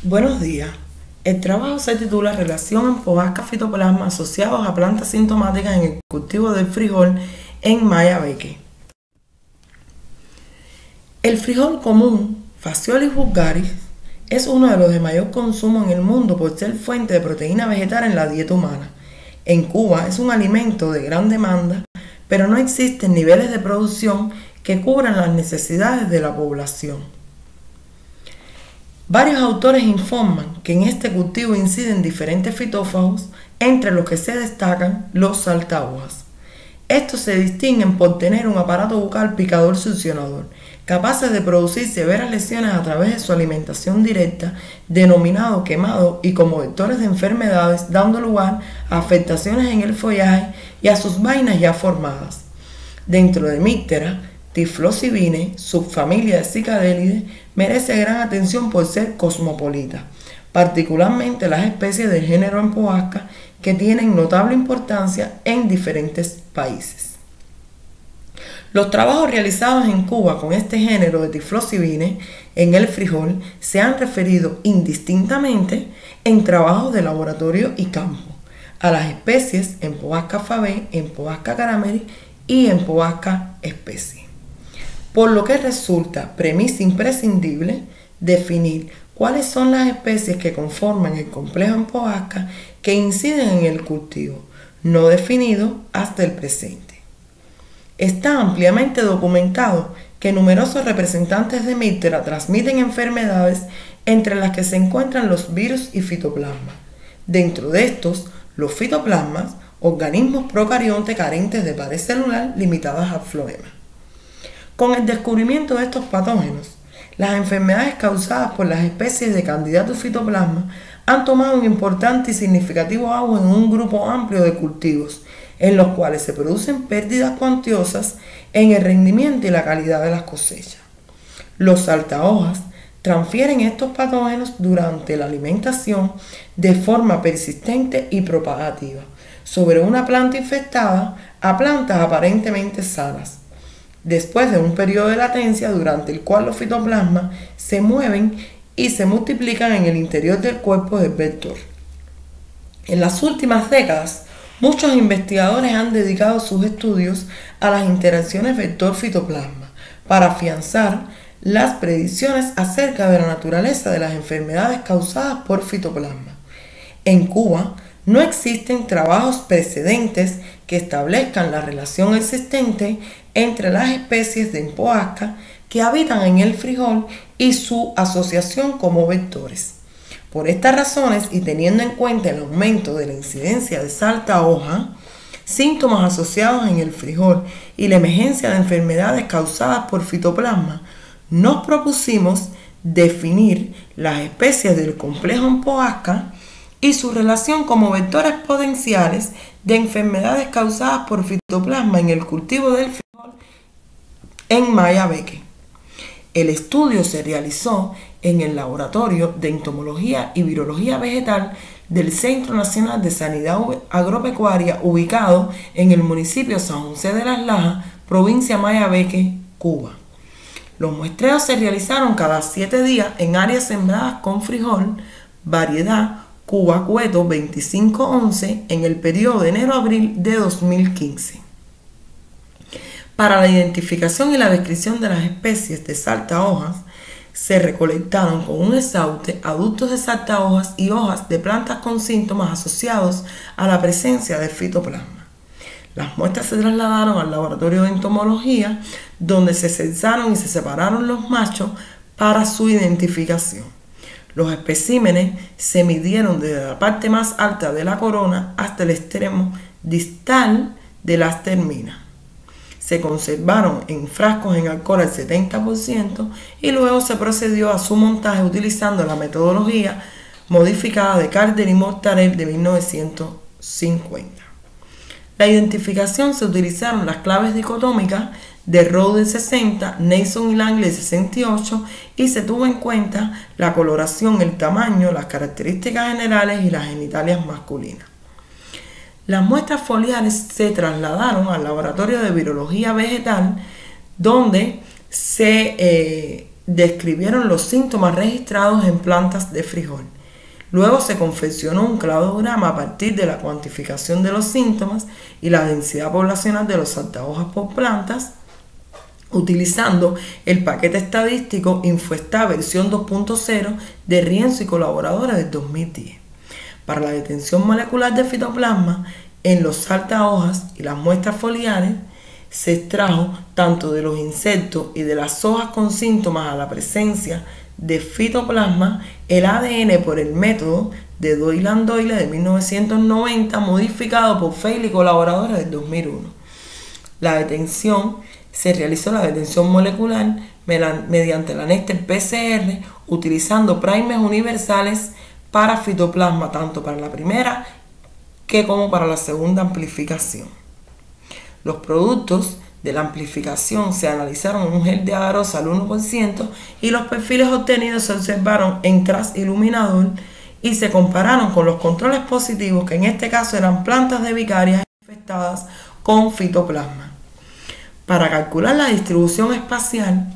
Buenos días. El trabajo se titula Relación en Povasca fitoplasma asociados a plantas sintomáticas en el cultivo del frijol en Mayabeque. El frijol común, Phaseolus vulgaris, es uno de los de mayor consumo en el mundo por ser fuente de proteína vegetal en la dieta humana. En Cuba es un alimento de gran demanda, pero no existen niveles de producción que cubran las necesidades de la población. Varios autores informan que en este cultivo inciden diferentes fitófagos, entre los que se destacan los saltahojas. Estos se distinguen por tener un aparato bucal picador succionador, capaces de producir severas lesiones a través de su alimentación directa, denominado quemado, y como vectores de enfermedades, dando lugar a afectaciones en el follaje y a sus vainas ya formadas. Dentro de Míctera, Tiflocibine, subfamilia de Cicadelidae, merece gran atención por ser cosmopolita, particularmente las especies del género en Povasca que tienen notable importancia en diferentes países. Los trabajos realizados en Cuba con este género de Tiflocibine en el frijol se han referido indistintamente en trabajos de laboratorio y campo a las especies en Povasca fabae, en Povasca carameri y en Povasca especie. Por lo que resulta premisa imprescindible definir cuáles son las especies que conforman el complejo en Povasca que inciden en el cultivo, no definido hasta el presente. Está ampliamente documentado que numerosos representantes de Míctera transmiten enfermedades entre las que se encuentran los virus y fitoplasma. Dentro de estos, los fitoplasmas, organismos procariontes carentes de pared celular limitadas al floema. Con el descubrimiento de estos patógenos, las enfermedades causadas por las especies de Candidatus fitoplasma han tomado un importante y significativo auge en un grupo amplio de cultivos, en los cuales se producen pérdidas cuantiosas en el rendimiento y la calidad de las cosechas. Los saltahojas transfieren estos patógenos durante la alimentación de forma persistente y propagativa, sobre una planta infectada a plantas aparentemente sanas, después de un periodo de latencia durante el cual los fitoplasmas se mueven y se multiplican en el interior del cuerpo del vector. En las últimas décadas, muchos investigadores han dedicado sus estudios a las interacciones vector-fitoplasma para afianzar las predicciones acerca de la naturaleza de las enfermedades causadas por fitoplasma. En Cuba, no existen trabajos precedentes que establezcan la relación existente entre las especies de Povasca que habitan en el frijol y su asociación como vectores. Por estas razones y teniendo en cuenta el aumento de la incidencia de saltahoja, síntomas asociados en el frijol y la emergencia de enfermedades causadas por fitoplasma, nos propusimos definir las especies del complejo en Povasca y su relación como vectores potenciales de enfermedades causadas por fitoplasma en el cultivo del frijol en Mayabeque. El estudio se realizó en el Laboratorio de Entomología y Virología Vegetal del Centro Nacional de Sanidad Agropecuaria, ubicado en el municipio San José de las Lajas, provincia Mayabeque, Cuba. Los muestreos se realizaron cada 7 días en áreas sembradas con frijol, variedad Cuba Cueto 2511, en el periodo de enero a abril de 2015. Para la identificación y la descripción de las especies de saltahojas, se recolectaron con un exhaute adultos de saltahojas y hojas de plantas con síntomas asociados a la presencia de fitoplasma. Las muestras se trasladaron al laboratorio de entomología, donde se censaron y se separaron los machos para su identificación. Los especímenes se midieron desde la parte más alta de la corona hasta el extremo distal de las terminas. Se conservaron en frascos en alcohol al 70% y luego se procedió a su montaje utilizando la metodología modificada de Carter y Mortarell de 1950. La identificación se utilizaron las claves dicotómicas de Rowe de 60, Nason y Langley de 68 y se tuvo en cuenta la coloración, el tamaño, las características generales y las genitalias masculinas. Las muestras foliares se trasladaron al Laboratorio de Virología Vegetal, donde se describieron los síntomas registrados en plantas de frijol. Luego se confeccionó un cladograma a partir de la cuantificación de los síntomas y la densidad poblacional de los saltahojas por plantas, utilizando el paquete estadístico InfoStat versión 2.0 de Rienzo y colaboradores del 2010. Para la detención molecular de fitoplasma en los saltahojas y las muestras foliares, se extrajo tanto de los insectos y de las hojas con síntomas a la presencia de fitoplasma el ADN por el método de Doyle de 1990, modificado por Feil y colaboradores del 2001. Se realizó la detención molecular mediante la Néstor PCR, utilizando primers universales para fitoplasma, tanto para la primera como para la segunda amplificación. Los productos de la amplificación se analizaron en un gel de agarosa al 1% y los perfiles obtenidos se observaron en tras iluminador y se compararon con los controles positivos, que en este caso eran plantas de vicarias infectadas con fitoplasma. Para calcular la distribución espacial,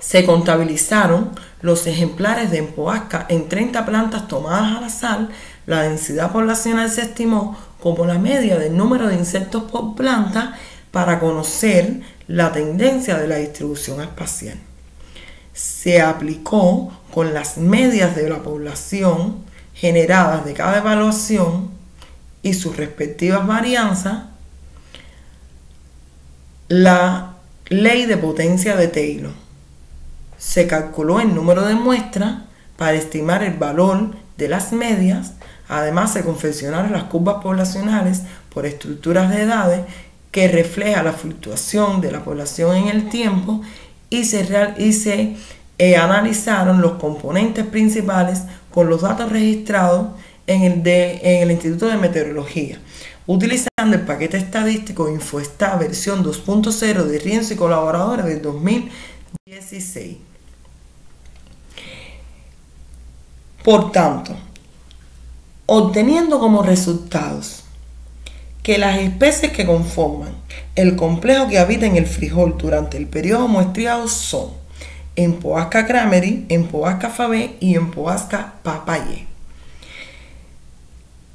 se contabilizaron los ejemplares de empoasca en 30 plantas tomadas al azar. La densidad poblacional se estimó como la media del número de insectos por planta para conocer la tendencia de la distribución espacial. Se aplicó con las medias de la población generadas de cada evaluación y sus respectivas varianzas la ley de potencia de Taylor. Se calculó el número de muestras para estimar el valor de las medias. Además, se confeccionaron las curvas poblacionales por estructuras de edades que refleja la fluctuación de la población en el tiempo y se analizaron los componentes principales con los datos registrados en el Instituto de Meteorología, utilizando el paquete estadístico InfoStat versión 2.0 de Rienzo y colaboradores del 2016. Por tanto, obteniendo como resultados que las especies que conforman el complejo que habita en el frijol durante el periodo muestreado son Empoasca crameri, Empoasca fabae y Empoasca papaye.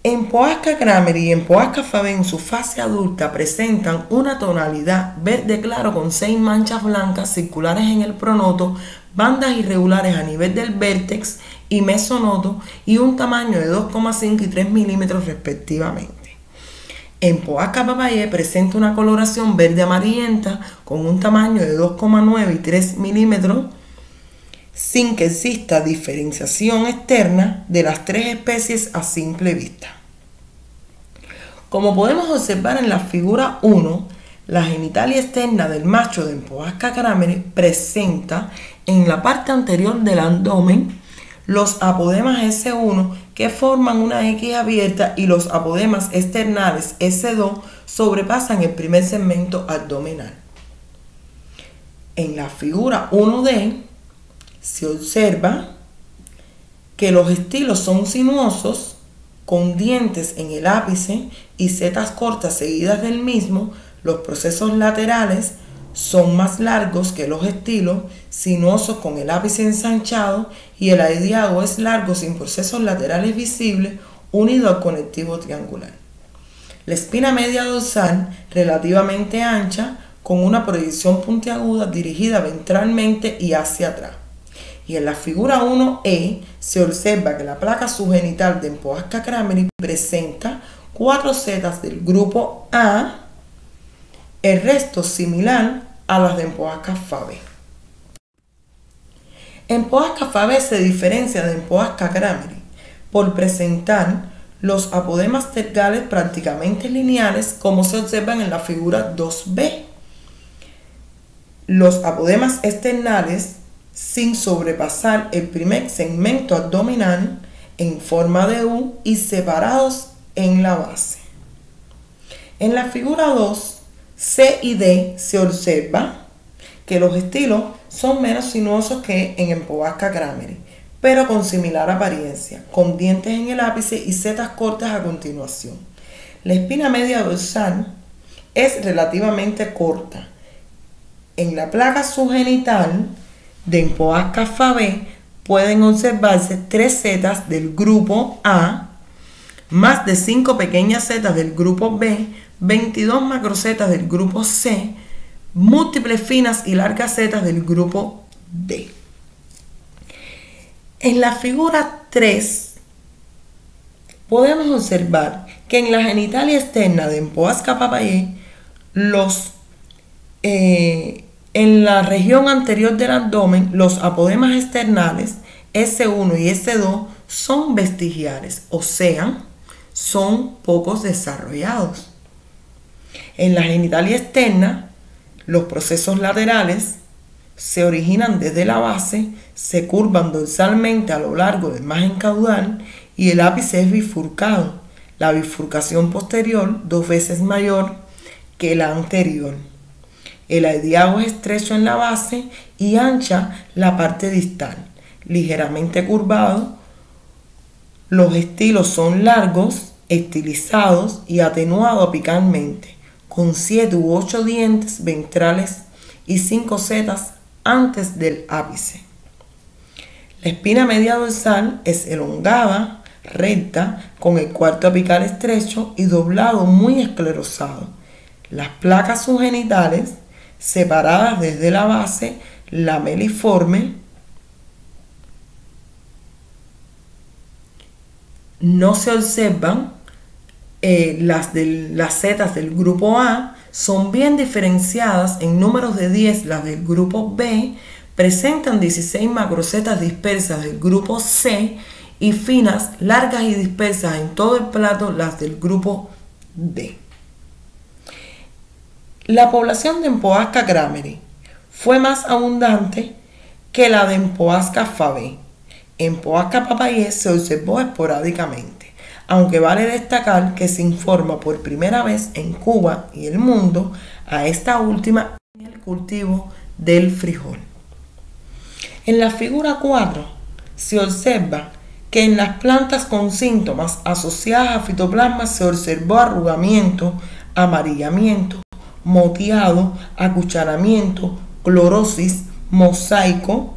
Empoasca crameri y Empoasca fabae en su fase adulta presentan una tonalidad verde claro con 6 manchas blancas circulares en el pronoto, bandas irregulares a nivel del vértex y mesonoto y un tamaño de 2,5 y 3 milímetros respectivamente. Empoasca papaye presenta una coloración verde amarillenta con un tamaño de 2,9 y 3 milímetros sin que exista diferenciación externa de las tres especies a simple vista. Como podemos observar en la figura 1, la genitalia externa del macho de Empoasca crameri presenta en la parte anterior del abdomen los apodemas S1 que forman una X abierta y los apodemas externales S2 sobrepasan el primer segmento abdominal. En la figura 1D se observa que los estilos son sinuosos con dientes en el ápice y setas cortas seguidas del mismo. Los procesos laterales son más largos que los estilos, sinuosos con el ápice ensanchado, y el adiago es largo sin procesos laterales visibles, unido al conectivo triangular. La espina media dorsal relativamente ancha, con una proyección puntiaguda dirigida ventralmente y hacia atrás. Y en la figura 1E se observa que la placa subgenital de Empoasca crameri presenta 4 setas del grupo A, el resto similar a las de Empoasca fabae. Empoasca fabae se diferencia de Empoasca crameri por presentar los apodemas tergales prácticamente lineales, como se observan en la figura 2B. Los apodemas externales sin sobrepasar el primer segmento abdominal en forma de U y separados en la base. En la figura 2, C y D se observa que los estilos son menos sinuosos que en Empoasca crameri, pero con similar apariencia, con dientes en el ápice y setas cortas a continuación. La espina media dorsal es relativamente corta. En la placa subgenital de Empoasca Fabae pueden observarse 3 setas del grupo A, más de 5 pequeñas setas del grupo B, 22 macrosetas del grupo C, múltiples finas y largas setas del grupo D. En la figura 3 podemos observar que en la genitalia externa de Empoasca papayae, en la región anterior del abdomen, los apodemas externales S1 y S2 son vestigiales, o sea, son pocos desarrollados. En la genitalia externa, los procesos laterales se originan desde la base, se curvan dorsalmente a lo largo del margen caudal y el ápice es bifurcado. La bifurcación posterior 2 veces mayor que la anterior. El adiago es estrecho en la base y ancha la parte distal, ligeramente curvado. Los estilos son largos, estilizados y atenuados apicalmente, con 7 u 8 dientes ventrales y 5 setas antes del ápice. La espina media dorsal es elongada, recta, con el cuarto apical estrecho y doblado muy esclerosado. Las placas subgenitales, separadas desde la base, lameliforme, no se observan. Las setas del grupo A son bien diferenciadas en números de 10. Las del grupo B presentan 16 macrosetas dispersas del grupo C y finas, largas y dispersas en todo el plato las del grupo D. La población de Empoasca grameri fue más abundante que la de Empoasca fabae. Empoasca papayae se observó esporádicamente, aunque vale destacar que se informa por primera vez en Cuba y el mundo a esta última en el cultivo del frijol. En la figura 4 se observa que en las plantas con síntomas asociadas a fitoplasma se observó arrugamiento, amarillamiento, moteado, acucharamiento, clorosis, mosaico,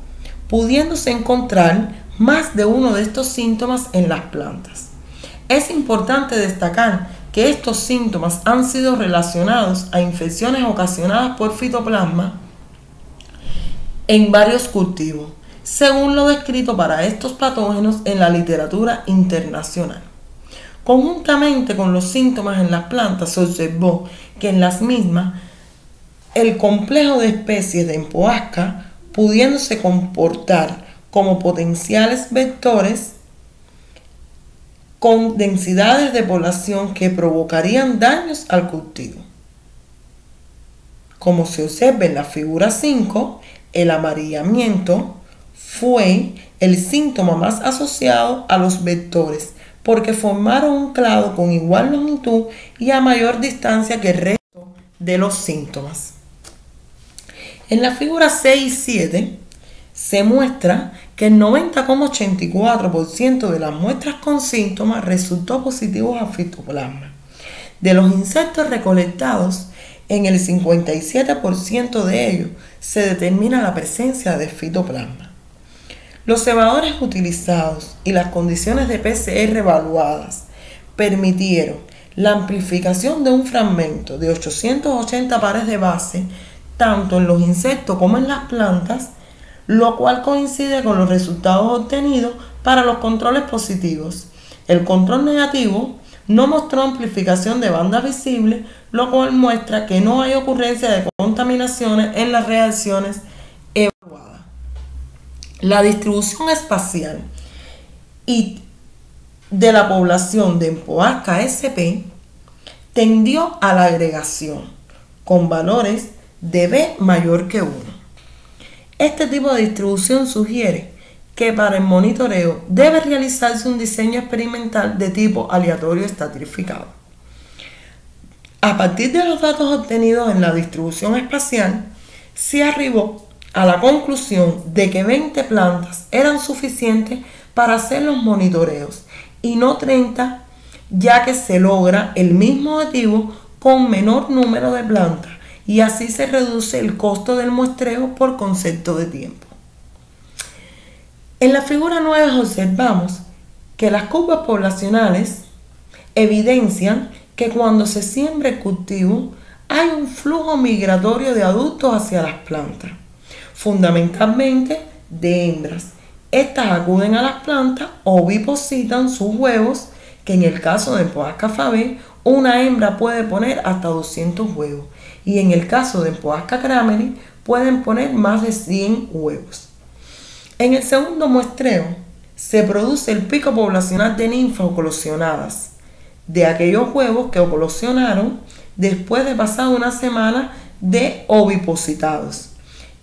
pudiéndose encontrar más de uno de estos síntomas en las plantas. Es importante destacar que estos síntomas han sido relacionados a infecciones ocasionadas por fitoplasma en varios cultivos, según lo descrito para estos patógenos en la literatura internacional. Conjuntamente con los síntomas en las plantas se observó que en las mismas el complejo de especies de Empoasca, pudiéndose comportar como potenciales vectores con densidades de población que provocarían daños al cultivo. Como se observa en la figura 5, el amarillamiento fue el síntoma más asociado a los vectores, porque formaron un clado con igual longitud y a mayor distancia que el resto de los síntomas. En la figura 6 y 7 se muestra que el 90,84% de las muestras con síntomas resultó positivos a fitoplasma. De los insectos recolectados, en el 57% de ellos se determina la presencia de fitoplasma. Los cebadores utilizados y las condiciones de PCR evaluadas permitieron la amplificación de un fragmento de 880 pares de base tanto en los insectos como en las plantas, lo cual coincide con los resultados obtenidos para los controles positivos. El control negativo no mostró amplificación de bandas visibles, lo cual muestra que no hay ocurrencia de contaminaciones en las reacciones evaluadas. La distribución espacial y de la población de Empoasca sp tendió a la agregación, con valores de B mayor que 1. Este tipo de distribución sugiere que para el monitoreo debe realizarse un diseño experimental de tipo aleatorio estratificado. A partir de los datos obtenidos en la distribución espacial, se arribó a la conclusión de que 20 plantas eran suficientes para hacer los monitoreos y no 30, ya que se logra el mismo objetivo con menor número de plantas y así se reduce el costo del muestreo por concepto de tiempo. En la figura 9 observamos que las curvas poblacionales evidencian que cuando se siembra el cultivo hay un flujo migratorio de adultos hacia las plantas, fundamentalmente de hembras. Estas acuden a las plantas, ovipositan sus huevos, que en el caso de Empoasca fabae, una hembra puede poner hasta 200 huevos, y en el caso de Empoasca crameri pueden poner más de 100 huevos. En el segundo muestreo se produce el pico poblacional de ninfas oclosionadas, de aquellos huevos que oclosionaron después de pasar una semana de ovipositados.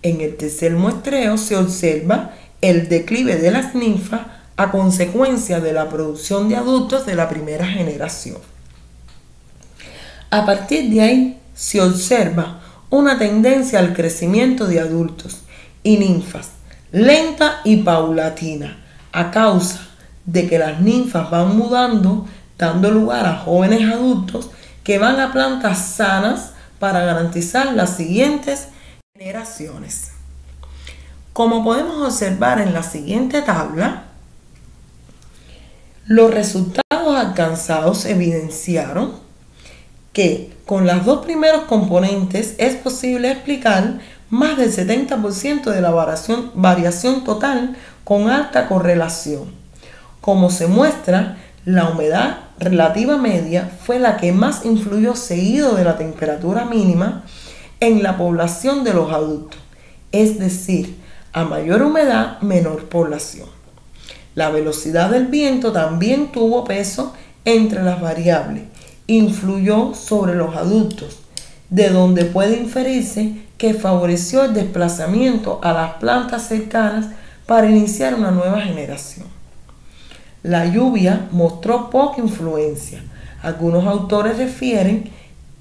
En el tercer muestreo se observa el declive de las ninfas a consecuencia de la producción de adultos de la primera generación. A partir de ahí se observa una tendencia al crecimiento de adultos y ninfas, lenta y paulatina, a causa de que las ninfas van mudando, dando lugar a jóvenes adultos que van a plantas sanas para garantizar las siguientes generaciones. Como podemos observar en la siguiente tabla, los resultados alcanzados evidenciaron que con las dos primeros componentes es posible explicar más del 70% de la variación total con alta correlación. Como se muestra, la humedad relativa media fue la que más influyó, seguido de la temperatura mínima, en la población de los adultos, es decir, a mayor humedad, menor población. La velocidad del viento también tuvo peso entre las variables, influyó sobre los adultos, de donde puede inferirse que favoreció el desplazamiento a las plantas cercanas para iniciar una nueva generación. La lluvia mostró poca influencia. Algunos autores refieren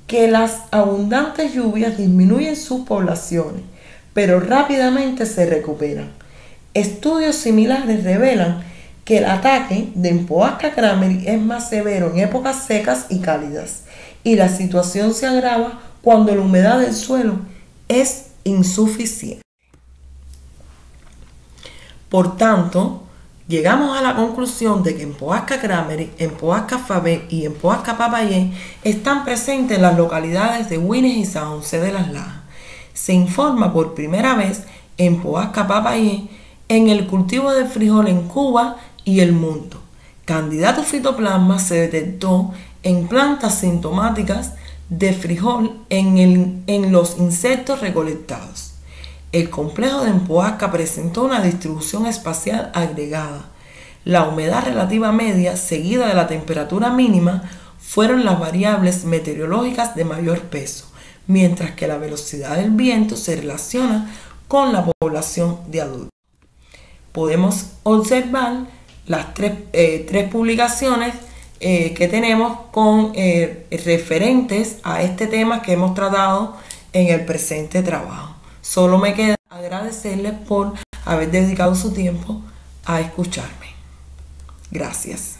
que las abundantes lluvias disminuyen sus poblaciones, pero rápidamente se recuperan. Estudios similares revelan que el ataque de Empoasca crameri es más severo en épocas secas y cálidas, y la situación se agrava cuando la humedad del suelo es insuficiente. Por tanto, llegamos a la conclusión de que Empoasca crameri, Empoasca fabae y Empoasca papayén están presentes en las localidades de Güines y San José de las Lajas. Se informa por primera vez Empoasca papayén en el cultivo del frijol en Cuba y el mundo. Candidato fitoplasma se detectó en plantas sintomáticas de frijol en los insectos recolectados. El complejo de Empoasca presentó una distribución espacial agregada. La humedad relativa media, seguida de la temperatura mínima, fueron las variables meteorológicas de mayor peso, mientras que la velocidad del viento se relaciona con la población de adultos. Podemos observar las tres publicaciones que tenemos con referentes a este tema que hemos tratado en el presente trabajo. Solo me queda agradecerles por haber dedicado su tiempo a escucharme. Gracias.